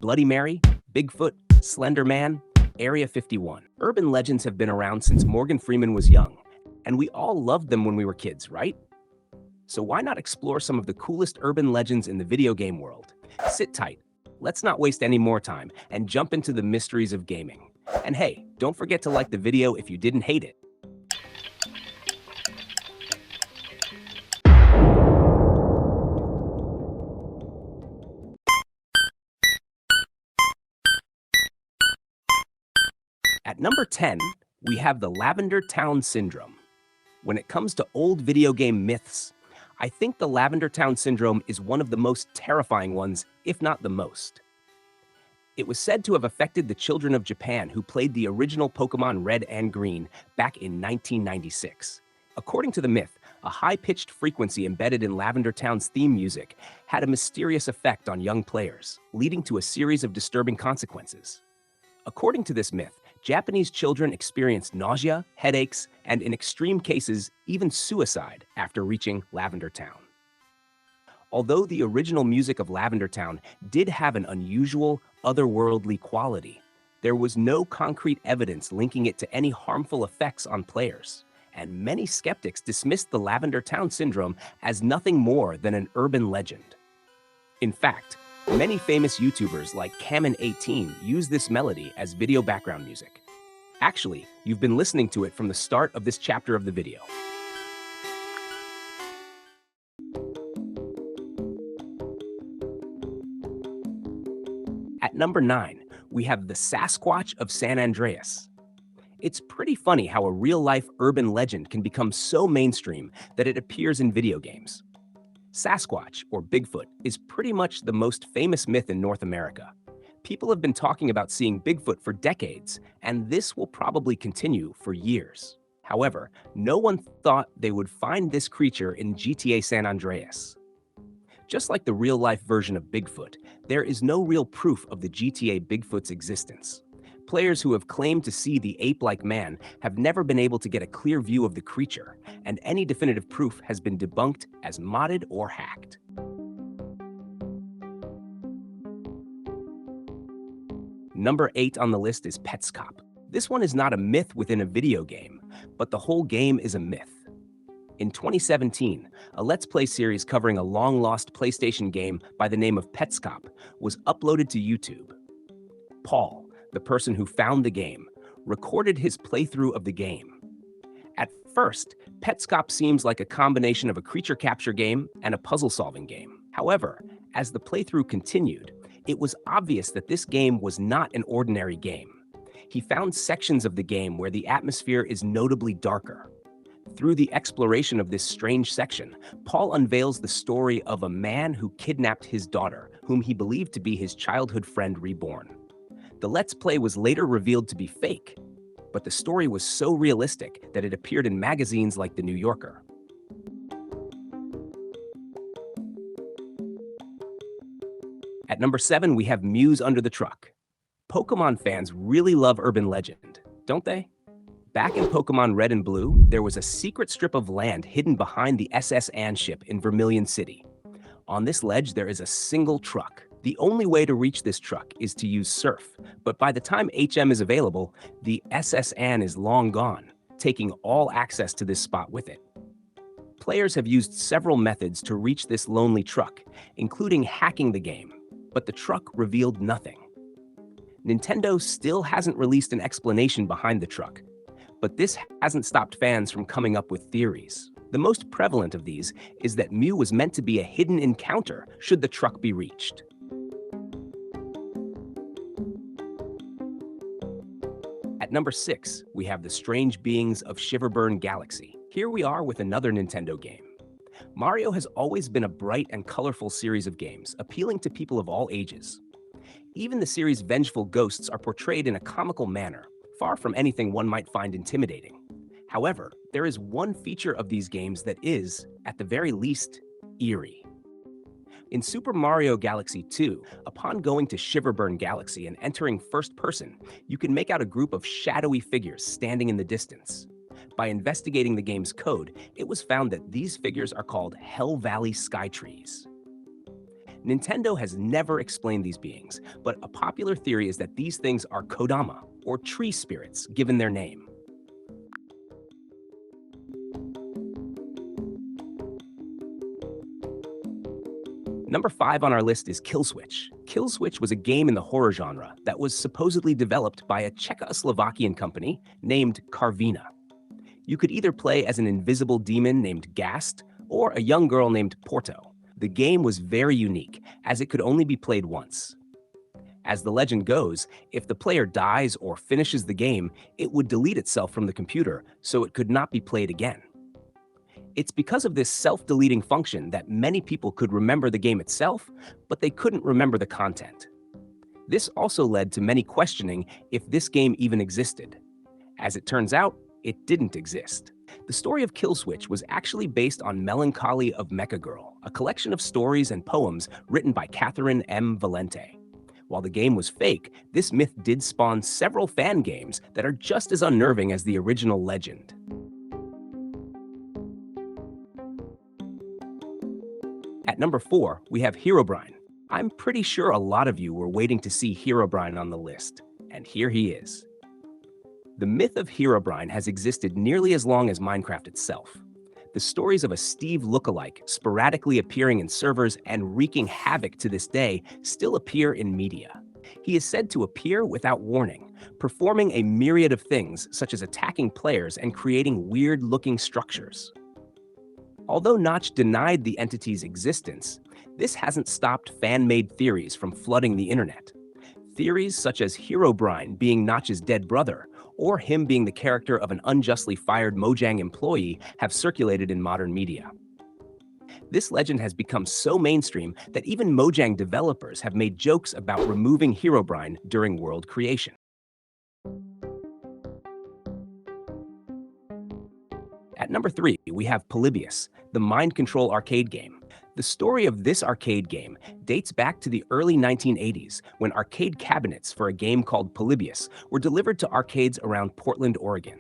Bloody Mary, Bigfoot, Slender Man, Area 51. Urban legends have been around since Morgan Freeman was young, and we all loved them when we were kids, right? So why not explore some of the coolest urban legends in the video game world? Sit tight, let's not waste any more time, and jump into the mysteries of gaming. And hey, don't forget to like the video if you didn't hate it. At number 10, we have the Lavender Town Syndrome. When it comes to old video game myths, I think the Lavender Town Syndrome is one of the most terrifying ones, if not the most. It was said to have affected the children of Japan who played the original Pokemon Red and Green back in 1996. According to the myth, a high-pitched frequency embedded in Lavender Town's theme music had a mysterious effect on young players, leading to a series of disturbing consequences. According to this myth, Japanese children experienced nausea, headaches, and in extreme cases, even suicide after reaching Lavender Town. Although the original music of Lavender Town did have an unusual, otherworldly quality, there was no concrete evidence linking it to any harmful effects on players, and many skeptics dismissed the Lavender Town Syndrome as nothing more than an urban legend. In fact, many famous YouTubers like Kamen18 use this melody as video background music. Actually, you've been listening to it from the start of this chapter of the video. At number 9, we have the Sasquatch of San Andreas. It's pretty funny how a real-life urban legend can become so mainstream that it appears in video games. Sasquatch, or Bigfoot, is pretty much the most famous myth in North America. People have been talking about seeing Bigfoot for decades, and this will probably continue for years. However, no one thought they would find this creature in GTA San Andreas. Just like the real-life version of Bigfoot, there is no real proof of the GTA Bigfoot's existence. Players who have claimed to see the ape-like man have never been able to get a clear view of the creature, and any definitive proof has been debunked as modded or hacked. Number 8 on the list is PETSCOP. This one is not a myth within a video game, but the whole game is a myth. In 2017, a Let's Play series covering a long-lost PlayStation game by the name of PETSCOP was uploaded to YouTube. Paul, the person who found the game, recorded his playthrough of the game. At first, PETSCOP seems like a combination of a creature capture game and a puzzle-solving game. However, as the playthrough continued, it was obvious that this game was not an ordinary game. He found sections of the game where the atmosphere is notably darker. Through the exploration of this strange section, Paul unveils the story of a man who kidnapped his daughter, whom he believed to be his childhood friend reborn. The Let's Play was later revealed to be fake, but the story was so realistic that it appeared in magazines like The New Yorker. At number 7, we have Mews under the truck. Pokemon fans really love urban legend, don't they? Back in Pokemon Red and Blue, there was a secret strip of land hidden behind the SS Anne ship in Vermilion City. On this ledge, there is a single truck. The only way to reach this truck is to use surf, but by the time HM is available, the SS Anne is long gone, taking all access to this spot with it. Players have used several methods to reach this lonely truck, including hacking the game, but the truck revealed nothing. Nintendo still hasn't released an explanation behind the truck, but this hasn't stopped fans from coming up with theories. The most prevalent of these is that Mew was meant to be a hidden encounter should the truck be reached. At number 6, we have the Strange Beings of SHIVERBURN Galaxy. Here we are with another Nintendo game. Mario has always been a bright and colorful series of games, appealing to people of all ages. Even the series' vengeful ghosts are portrayed in a comical manner, far from anything one might find intimidating. However, there is one feature of these games that is, at the very least, eerie. In Super Mario Galaxy 2, upon going to SHIVERBURN Galaxy and entering first person, you can make out a group of shadowy figures standing in the distance. By investigating the game's code, it was found that these figures are called Hell Valley Sky Trees. Nintendo has never explained these beings, but a popular theory is that these things are Kodama, or tree spirits, given their name. Number 5 on our list is KILLSWITCH. KILLSWITCH was a game in the horror genre that was supposedly developed by a Czechoslovakian company named Karvina. You could either play as an invisible demon named Gast or a young girl named Porto. The game was very unique, as it could only be played once. As the legend goes, if the player dies or finishes the game, it would delete itself from the computer, so it could not be played again. It's because of this self-deleting function that many people could remember the game itself, but they couldn't remember the content. This also led to many questioning if this game even existed. As it turns out, it didn't exist. The story of KILLSWITCH was actually based on Melancholy of Mecha Girl, a collection of stories and poems written by Catherine M. Valente. While the game was fake, this myth did spawn several fan games that are just as unnerving as the original legend. At number 4, we have HEROBRINE. I'm pretty sure a lot of you were waiting to see HEROBRINE on the list, and here he is. The myth of HEROBRINE has existed nearly as long as Minecraft itself. The stories of a Steve lookalike sporadically appearing in servers and wreaking havoc to this day still appear in media. He is said to appear without warning, performing a myriad of things such as attacking players and creating weird-looking structures. Although Notch denied the entity's existence, this hasn't stopped fan-made theories from flooding the internet. Theories such as HEROBRINE being Notch's dead brother, or him being the character of an unjustly fired Mojang employee have circulated in modern media. This legend has become so mainstream that even Mojang developers have made jokes about removing HEROBRINE during world creation. At number 3, we have POLYBIUS, the mind control arcade game. The story of this arcade game dates back to the early 1980s when arcade cabinets for a game called POLYBIUS were delivered to arcades around Portland, Oregon.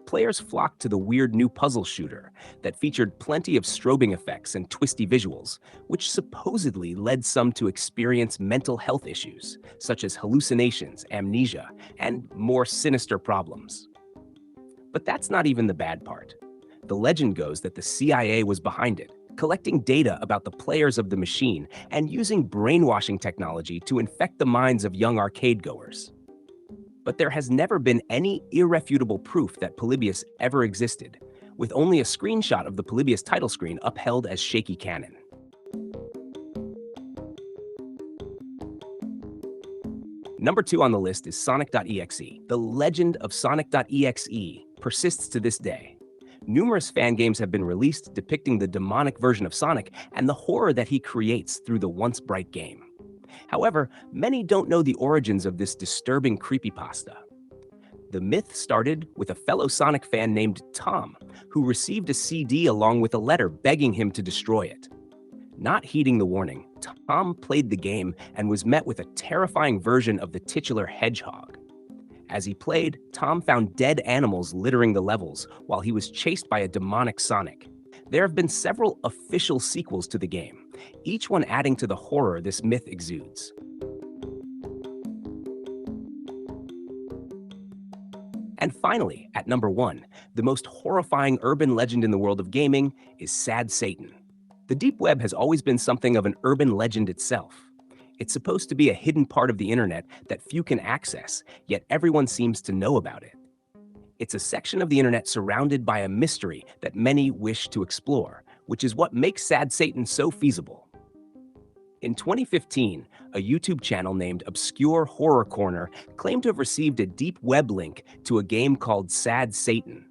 Players flocked to the weird new puzzle shooter that featured plenty of strobing effects and twisty visuals, which supposedly led some to experience mental health issues, such as hallucinations, amnesia, and more sinister problems. But that's not even the bad part. The legend goes that the CIA was behind it, collecting data about the players of the machine and using brainwashing technology to infect the minds of young arcade goers. But there has never been any irrefutable proof that POLYBIUS ever existed, with only a screenshot of the POLYBIUS title screen upheld as shaky canon. Number 2 on the list is SONC.EXE. The legend of SONC.EXE persists to this day. Numerous fan games have been released depicting the demonic version of Sonic and the horror that he creates through the once bright game. However, many don't know the origins of this disturbing creepypasta. The myth started with a fellow Sonic fan named Tom, who received a CD along with a letter begging him to destroy it. Not heeding the warning, Tom played the game and was met with a terrifying version of the titular hedgehog. As he played, Tom found dead animals littering the levels while he was chased by a demonic Sonic. There have been several official sequels to the game, each one adding to the horror this myth exudes. And finally, at number 1, the most horrifying urban legend in the world of gaming is Sad Satan. The deep web has always been something of an urban legend itself. It's supposed to be a hidden part of the internet that few can access, yet everyone seems to know about it. It's a section of the internet surrounded by a mystery that many wish to explore, which is what makes Sad Satan so feasible. In 2015, a YouTube channel named Obscure Horror Corner claimed to have received a deep web link to a game called Sad Satan.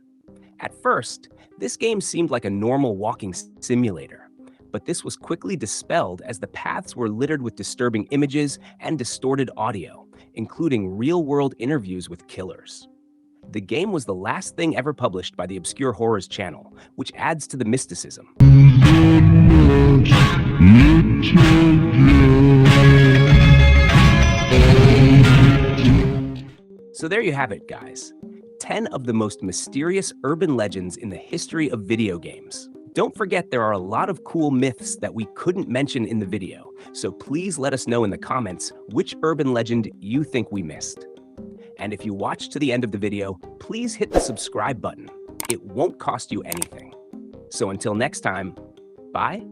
At first, this game seemed like a normal walking simulator. But this was quickly dispelled as the paths were littered with disturbing images and distorted audio, including real-world interviews with killers. The game was the last thing ever published by the Obscure Horrors channel, which adds to the mysticism. So there you have it, guys. 10 of the most mysterious urban legends in the history of video games. Don't forget there are a lot of cool myths that we couldn't mention in the video, so please let us know in the comments which urban legend you think we missed. And if you watched to the end of the video, please hit the subscribe button. It won't cost you anything. So until next time, bye.